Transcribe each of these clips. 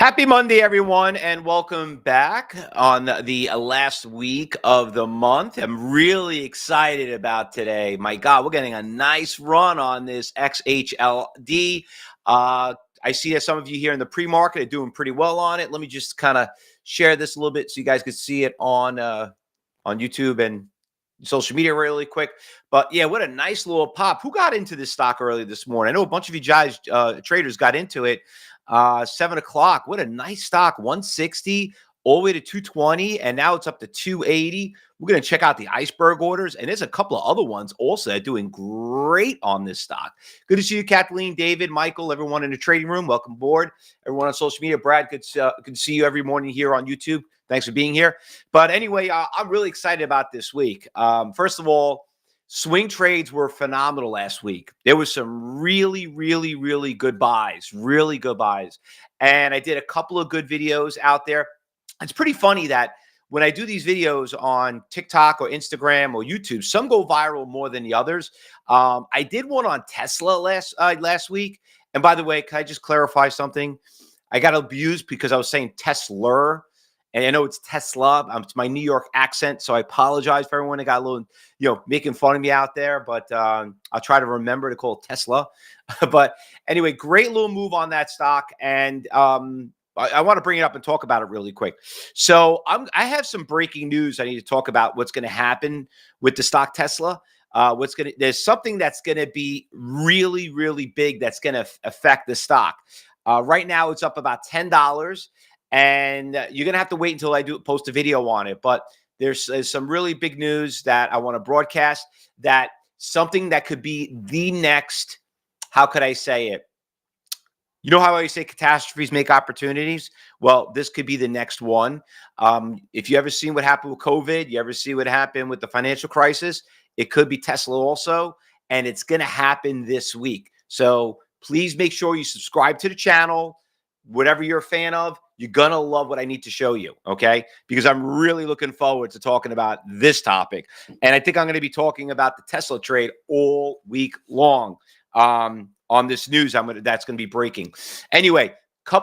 Happy Monday, everyone, and welcome back on the last week of the month. I'm really excited about today. My God, we're getting a nice run on this XHLD. I see that some of you here in the pre-market are doing pretty well on it. Let me just kind of share this a little bit so you guys can see it on YouTube and social media really quick. But yeah, what a nice little pop. Who got into this stock early this morning? I know a bunch of you guys, traders, got into it. 7 o'clock. What a nice stock. 160 all the way to 220, and now it's up to 280. We're going to check out the iceberg orders, and there's a couple of other ones also that are doing great on this stock. Good to see you, Kathleen, David, Michael, everyone in the trading room. Welcome aboard. Everyone on social media. Brad, good to see you every morning here on YouTube. Thanks for being here. But anyway, I'm really excited about this week. First of all, swing trades were phenomenal last week. There was some really good buys, really good buys. And I did a couple of good videos out there. It's pretty funny that when I do these videos on TikTok or Instagram or YouTube, some go viral more than the others. I did one on Tesla last week. And by the way, can I just clarify something? I got abused because I was saying Tesla. And I know it's Tesla. It's my New York accent, so I apologize for everyone that got a little, making fun of me out there. But I'll try to remember to call it Tesla. But anyway, great little move on that stock, and I want to bring it up and talk about it really quick. So I have some breaking news. I need to talk about what's going to happen with the stock Tesla. There's something that's going to be really big that's going to affect the stock. Right now, it's up about $10. And you're going to have to wait until I post a video on it. But there's some really big news that I want to broadcast, that something that could be the next, how could I say it? You know how I say catastrophes make opportunities? Well, this could be the next one. If you ever seen what happened with COVID, you ever see what happened with the financial crisis, it could be Tesla also. And it's going to happen this week. So please make sure you subscribe to the channel. Whatever you're a fan of, you're going to love what I need to show you, okay? Because I'm really looking forward to talking about this topic. And I think I'm going to be talking about the Tesla trade all week long on this news that's going to be breaking. Anyway,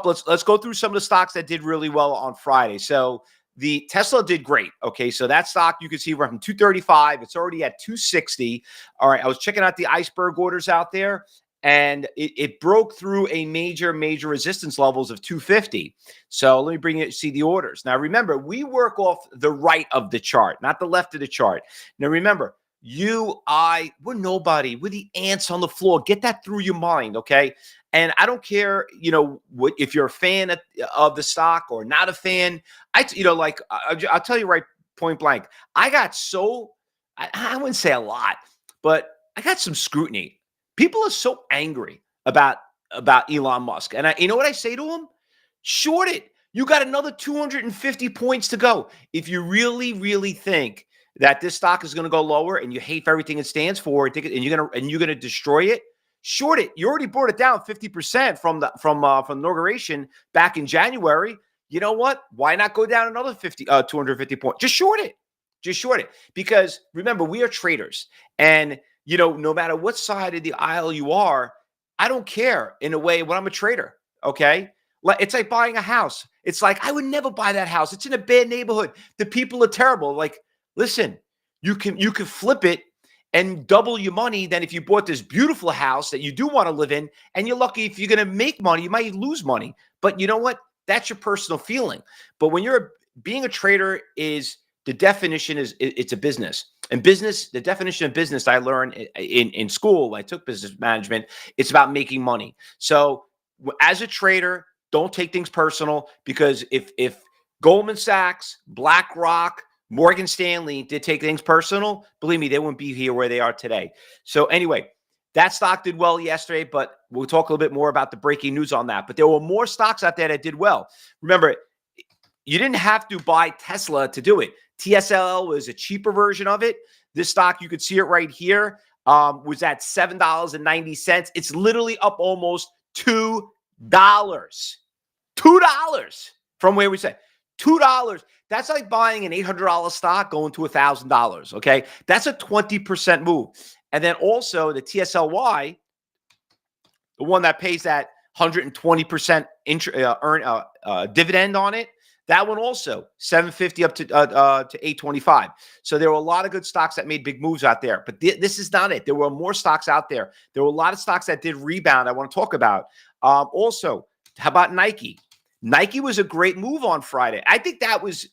let's go through some of the stocks that did really well on Friday. So the Tesla did great, okay? So that stock, you can see we're from 235. It's already at 260. All right, I was checking out the iceberg orders out there, and it broke through a major resistance levels of 250. So let me bring you see the orders. Now, remember, we work off the right of the chart, not the left of the chart. Now, remember, we're nobody. We're the ants on the floor. Get that through your mind, okay? And I don't care, if you're a fan of the stock or not a fan. I'll tell you right point blank. I wouldn't say a lot, but I got some scrutiny. People are so angry about Elon Musk. And you know what I say to them? Short it. You got another 250 points to go. If you really think that this stock is going to go lower and you hate everything it stands for, and you're going to destroy it, short it. You already brought it down 50% from the inauguration back in January. You know what? Why not go down another 250 points? Just short it. Just short it. Because remember, we are traders, and no matter what side of the aisle you are, I don't care in a way when I'm a trader, okay? It's like buying a house. It's like, I would never buy that house. It's in a bad neighborhood. The people are terrible. Like, listen, you can flip it and double your money than if you bought this beautiful house that you do want to live in, and you're lucky if you're going to make money. You might lose money. But you know what? That's your personal feeling. But when being a trader is, the definition is, it's a business. And business, the definition of business I learned in school when I took business management, it's about making money. So as a trader, don't take things personal, because if Goldman Sachs, BlackRock, Morgan Stanley did take things personal, believe me, they wouldn't be here where they are today. So anyway, that stock did well yesterday, but we'll talk a little bit more about the breaking news on that. But there were more stocks out there that did well. Remember, you didn't have to buy Tesla to do it. TSL was a cheaper version of it. This stock, you could see it right here, was at $7.90. It's literally up almost $2. $2 from where we said. $2. That's like buying an $800 stock going to $1,000, okay? That's a 20% move. And then also the TSLY, the one that pays that 120% dividend on it. That one also 750 up to 825. So there were a lot of good stocks that made big moves out there. But this is not it. There were more stocks out there. There were a lot of stocks that did rebound. I want to talk about. Also, how about Nike? Nike was a great move on Friday. I think that was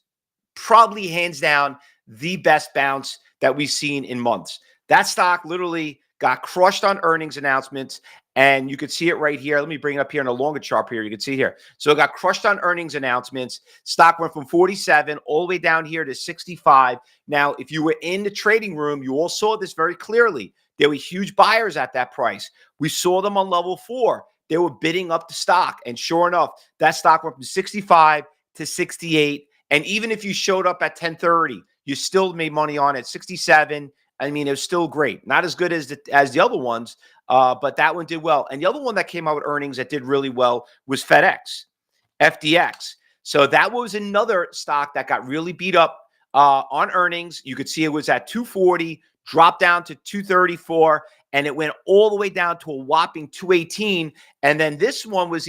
probably hands down the best bounce that we've seen in months. That stock literally got crushed on earnings announcements, and you could see it right here. Let me bring it up here in a longer chart here. You can see here. So it got crushed on earnings announcements. Stock went from 47 all the way down here to 65. Now, if you were in the trading room, you all saw this very clearly. There were huge buyers at that price. We saw them on level 4. They were bidding up the stock, and sure enough, that stock went from 65 to 68. And even if you showed up at 10:30, you still made money on it. 67. I mean, it was still great. Not as good as the other ones, but that one did well. And the other one that came out with earnings that did really well was FDX. So that was another stock that got really beat up on earnings. You could see it was at 240, dropped down to 234, and it went all the way down to a whopping 218. And then this one was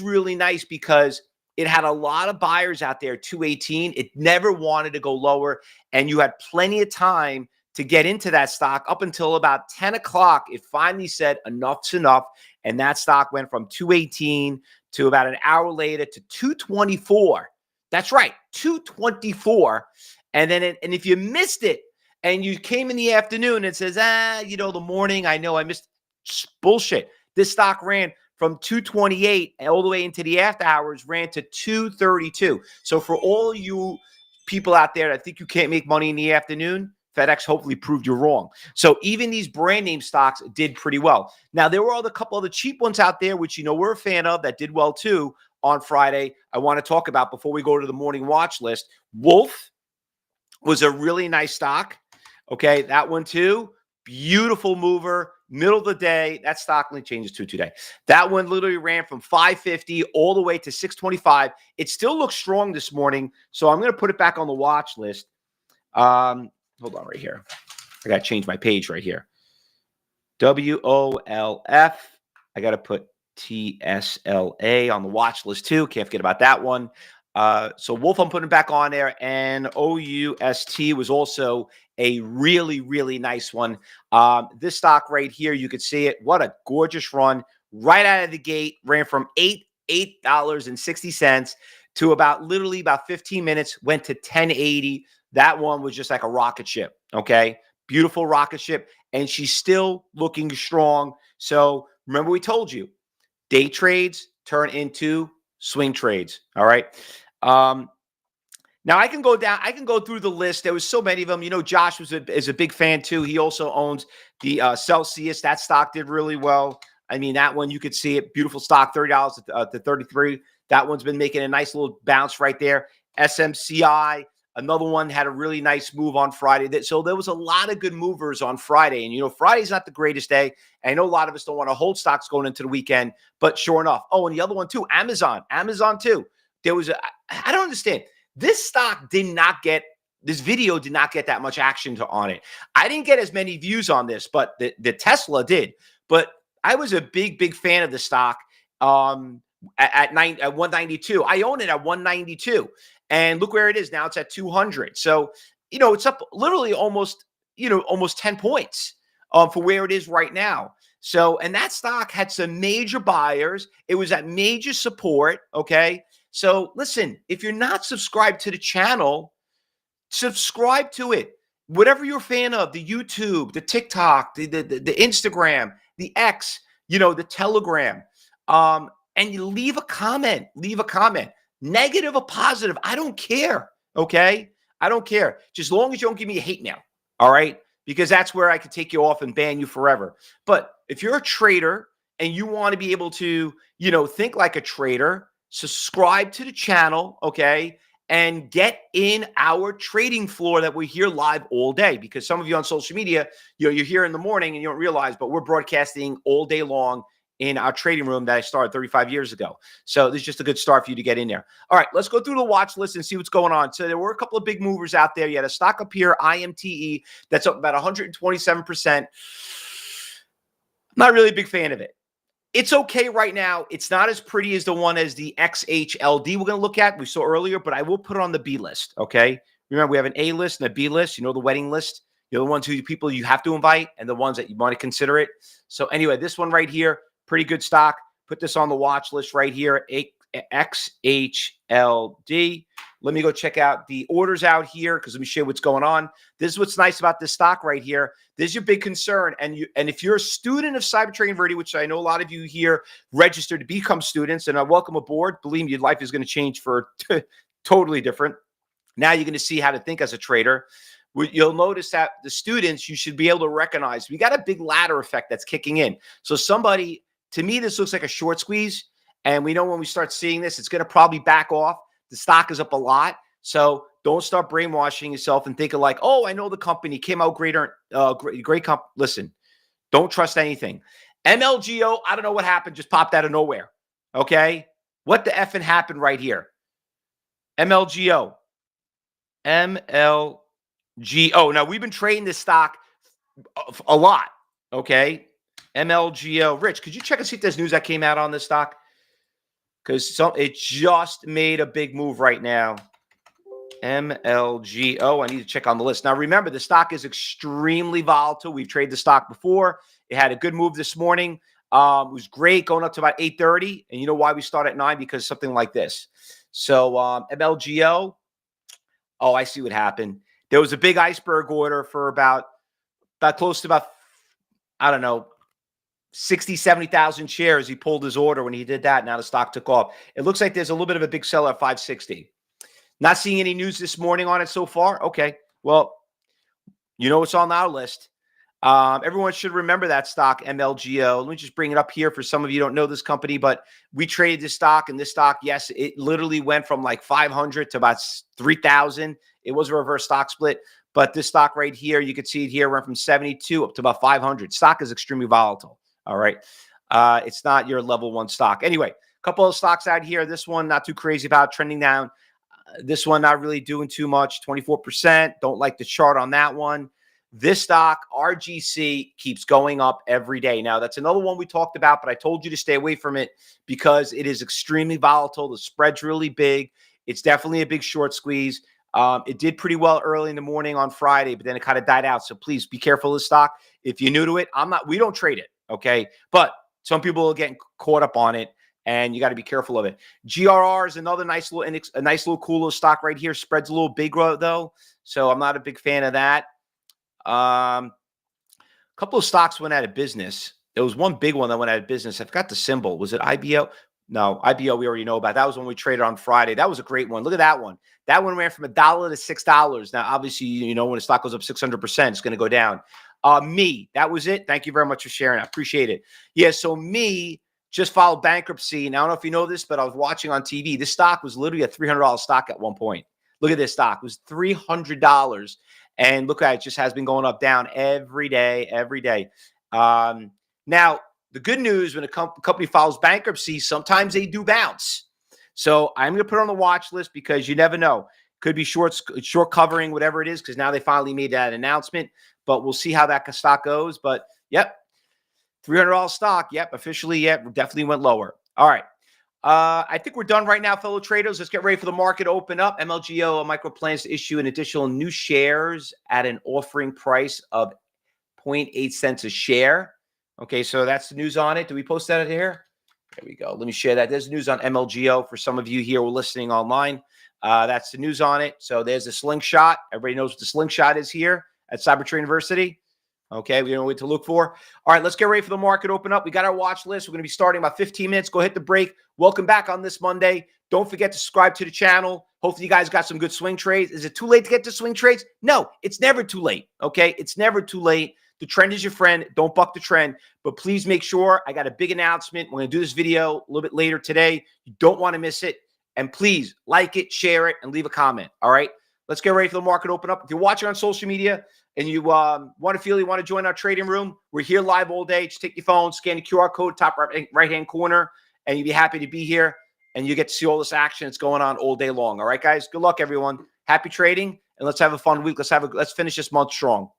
really nice because it had a lot of buyers out there, 218. It never wanted to go lower, and you had plenty of time to get into that stock up until about 10 o'clock. It finally said enough's enough, and that stock went from 218 to about an hour later to 224. That's right, 224. And then and if you missed it and you came in the afternoon and says, the morning, I know I missed, bullshit. This stock ran from 228 all the way into the after hours, ran to 232. So for all you people out there that think you can't make money in the afternoon, FedEx hopefully proved you wrong. So even these brand name stocks did pretty well. Now, there were a couple of the cheap ones out there, which we're a fan of, that did well too on Friday. I want to talk about before we go to the morning watch list. Wolf was a really nice stock. Okay, that one too. Beautiful mover, middle of the day. That stock only changes today. That one literally ran from 550 all the way to 625. It still looks strong this morning, so I'm going to put it back on the watch list. Hold on right here. I got to change my page right here. WOLF. I got to put TSLA on the watch list too. Can't forget about that one. So Wolf, I'm putting back on there, and OUST was also a really, really nice one. This stock right here, you could see it. What a gorgeous run right out of the gate. Ran from $8.60 to literally about 15 minutes, went to 1080. That one was just like a rocket ship. Okay. Beautiful rocket ship. And she's still looking strong. So remember, we told you day trades turn into swing trades. All right. Now I can go through the list. There was so many of them. Josh is a big fan too. He also owns the Celsius. That stock did really well. I mean, that one, you could see it. Beautiful stock, $30 to 33. That one's been making a nice little bounce right there. SMCI, another one, had a really nice move on Friday. So there was a lot of good movers on Friday. And, Friday's not the greatest day. I know a lot of us don't want to hold stocks going into the weekend, but sure enough. Oh, and the other one too, Amazon too. I don't understand. This video did not get that much action on it. I didn't get as many views on this, but the Tesla did. But I was a big fan of the stock at 192. I own it at 192. And look where it is now. It's at 200. So, it's up literally almost 10 points for where it is right now. So, and that stock had some major buyers. It was at major support. Okay. So listen, if you're not subscribed to the channel, subscribe to it. Whatever you're a fan of, the YouTube, the TikTok, the Instagram, the X, the Telegram, and you leave a comment. Negative or positive, I don't care, okay? I don't care. Just as long as you don't give me a hate mail, all right? Because that's where I could take you off and ban you forever. But if you're a trader and you want to be able to, think like a trader, subscribe to the channel, okay? And get in our trading floor that we hear live all day. Because some of you on social media, you're here in the morning and you don't realize, but we're broadcasting all day long in our trading room that I started 35 years ago. So this is just a good start for you to get in there. All right, let's go through the watch list and see what's going on. So there were a couple of big movers out there. You had a stock up here, IMTE, that's up about 127%. Not really a big fan of it. It's okay right now. It's not as pretty as the one as the XHLD we're going to look at. We saw earlier, but I will put it on the B list. Okay. Remember, we have an A list and a B list. You know, the wedding list. You're the ones who people you have to invite and the ones that you want to consider it. So anyway, this one right here, pretty good stock. Put this on the watch list right here. XHLD. Let me go check out the orders out here because let me show you what's going on. This is what's nice about this stock right here. This is your big concern. And if you're a student of cybertradinguniversity, which I know a lot of you here registered to become students, and I welcome aboard. Believe me, your life is going to change for totally different. Now you're going to see how to think as a trader. You'll notice that the students, you should be able to recognize, we got a big ladder effect that's kicking in. So somebody, to me, this looks like a short squeeze. And we know when we start seeing this, it's going to probably back off. The stock is up a lot. So don't start brainwashing yourself and thinking like, oh, I know the company came out great company. Listen, don't trust anything. MLGO, I don't know what happened, just popped out of nowhere. Okay. What the effing happened right here? MLGO. Now, we've been trading this stock a lot. Okay. MLGO. Rich, could you check and see if there's news that came out on this stock? Because it just made a big move right now. MLGO. I need to check on the list. Now, remember, the stock is extremely volatile. We've traded the stock before. It had a good move this morning. It was great going up to about 8:30. And you know why we start at 9? Because something like this. So MLGO. Oh, I see what happened. There was a big iceberg order for about close to I don't know, 60, 70,000 shares. He pulled his order when he did that. Now the stock took off. It looks like there's a little bit of a big seller at 560. Not seeing any news this morning on it so far. Okay. Well, you know what's on our list. Everyone should remember that stock, MLGO. Let me just bring it up here for some of you who don't know this company, but we traded this stock, and this stock, yes, it literally went from like 500 to about 3,000. It was a reverse stock split, but this stock right here, you can see it here, went from 72 up to about 500. Stock is extremely volatile. All right. It's not your level one stock. Anyway, a couple of stocks out here. This one, not too crazy about, trending down. This one, not really doing too much, 24%. Don't like the chart on that one. This stock, RGC, keeps going up every day. Now, that's another one we talked about, but I told you to stay away from it because it is extremely volatile. The spread's really big. It's definitely a big short squeeze. It did pretty well early in the morning on Friday, but then it kind of died out. So please be careful of the stock. If you're new to it, we don't trade it. Okay. But some people are getting caught up on it and you got to be careful of it. GRR is another nice little cool little stock right here. Spreads a little big though. So I'm not a big fan of that. A couple of stocks went out of business. There was one big one that went out of business. I forgot the symbol. Was it IBO? No, IBO we already know about. That was when we traded on Friday. That was a great one. Look at that one. That one ran from $1 to $6. Now, obviously, you know, when the stock goes up 600%, it's going to go down. That was it. Thank you very much for sharing. I appreciate it. Yeah, so just filed bankruptcy. Now, I don't know if you know this, but I was watching on TV. This stock was literally a $300 stock at one point. Look at this stock. It was $300. And look at it, it just has been going up, down every day. Now, the good news, when a company files bankruptcy, sometimes they do bounce. So I'm going to put it on the watch list because you never know. Could be short covering, whatever it is, because now they finally made that announcement. But we'll see how that stock goes. But, yep, $300 stock. Yep, officially, yep, definitely went lower. All right. I think we're done right now, fellow traders. Let's get ready for the market to open up. MLGO Micro plans to issue an additional new shares at an offering price of 0.8 cents a share. Okay, so that's the news on it. Do we post that here? There we go. Let me share that. There's news on MLGO for some of you here who are listening online. That's the news on it. So there's a slingshot. Everybody knows what the slingshot is here at cybertradinguniversity. Okay, we know what to look for. All right, let's get ready for the market open up. We got our watch list. We're going to be starting about 15 minutes. Go hit the break. Welcome back on this Monday. Don't forget to subscribe to the channel. Hopefully you guys got some good swing trades. Is it too late to get to swing trades? No, it's never too late. Okay, it's never too late. The trend is your friend. Don't buck the trend. But please make sure, I got a big announcement. We're going to do this video a little bit later today. You don't want to miss it. And please like it, share it, and leave a comment. All right, let's get ready for the market open up. If you're watching on social media and you want to join our trading room, we're here live all day. Just take your phone, scan the QR code, top right-hand corner, and you'll be happy to be here. And you get to see all this action that's going on all day long. All right, guys. Good luck, everyone. Happy trading, and let's have a fun week. Let's finish this month strong.